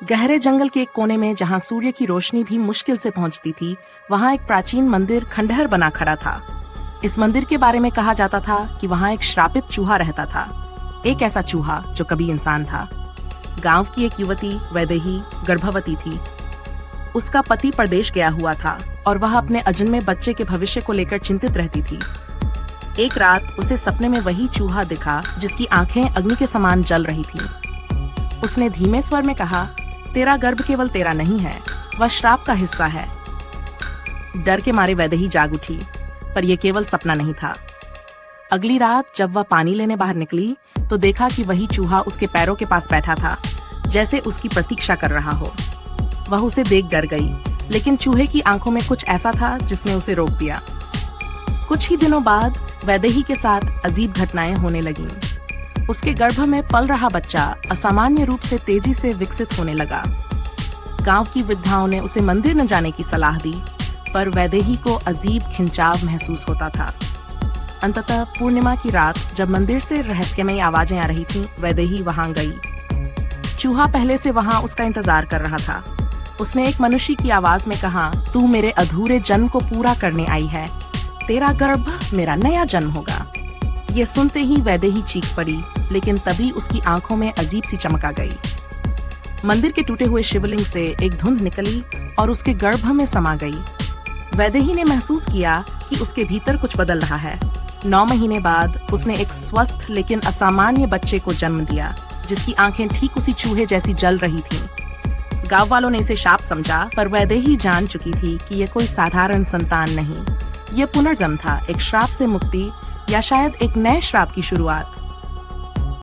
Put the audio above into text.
गहरे जंगल के एक कोने में जहाँ सूर्य की रोशनी भी मुश्किल से पहुँचती थी, वहाँ एक प्राचीन मंदिर खंडहर बना खड़ा था। इस मंदिर के बारे में कहा जाता था कि वहाँ एक श्रापित चूहा रहता था, एक ऐसा चूहा जो कभी इंसान था। गांव की एक युवती वैदेही गर्भवती थी। उसका पति परदेश गया हुआ था और वह अपने अजन्मे बच्चे के भविष्य को लेकर चिंतित रहती थी। एक रात उसे सपने में वही चूहा दिखा जिसकी आंखें अग्नि के समान जल रही थी। उसने धीमे स्वर में कहा, तेरा गर्भ केवल तेरा नहीं है, वह श्राप का हिस्सा है। डर के मारे वैदेही जाग उठी, पर यह केवल सपना नहीं था। अगली रात जब वह पानी लेने बाहर निकली तो देखा कि वही चूहा उसके पैरों के पास बैठा था, जैसे उसकी प्रतीक्षा कर रहा हो। वह उसे देख डर गई, लेकिन चूहे की आंखों में कुछ ऐसा था जिसने उसे रोक दिया। कुछ ही दिनों बाद वैदेही के साथ अजीब घटनाएं होने लगीं। उसके गर्भ में पल रहा बच्चा असामान्य रूप से तेजी से विकसित होने लगा। गांव की वृद्धाओं ने उसे मंदिर न जाने की सलाह दी, पर वैदेही को अजीब खिंचाव महसूस होता था। अंततः पूर्णिमा की रात जब मंदिर से रहस्यमयी आवाजें आ रही थीं, वैदेही वहां गई। चूहा पहले से वहां उसका इंतजार कर रहा था। उसने एक मनुष्य की आवाज में कहा, तू मेरे अधूरे जन्म को पूरा करने आई है, तेरा गर्भ मेरा नया जन्म होगा। ये सुनते ही वैदेही चीख पड़ी, लेकिन तभी उसकी आंखों में अजीब सी चमक आ गई। मंदिर के टूटे हुए शिवलिंग से एक धुंध निकली और उसके गर्भ में समा गई। वैदेही ने महसूस किया कि उसके भीतर कुछ बदल रहा है। 9 महीने बाद उसने एक स्वस्थ लेकिन असामान्य बच्चे को जन्म दिया, जिसकी आंखें ठीक उसी चूहे जैसी जल रही थीं। गांव वालों ने इसे शाप समझा, पर वैदेही जान चुकी थी कि यह कोई साधारण संतान नहीं, यह पुनर्जन्म था, एक श्राप से मुक्ति या शायद एक नए श्राप की शुरुआत।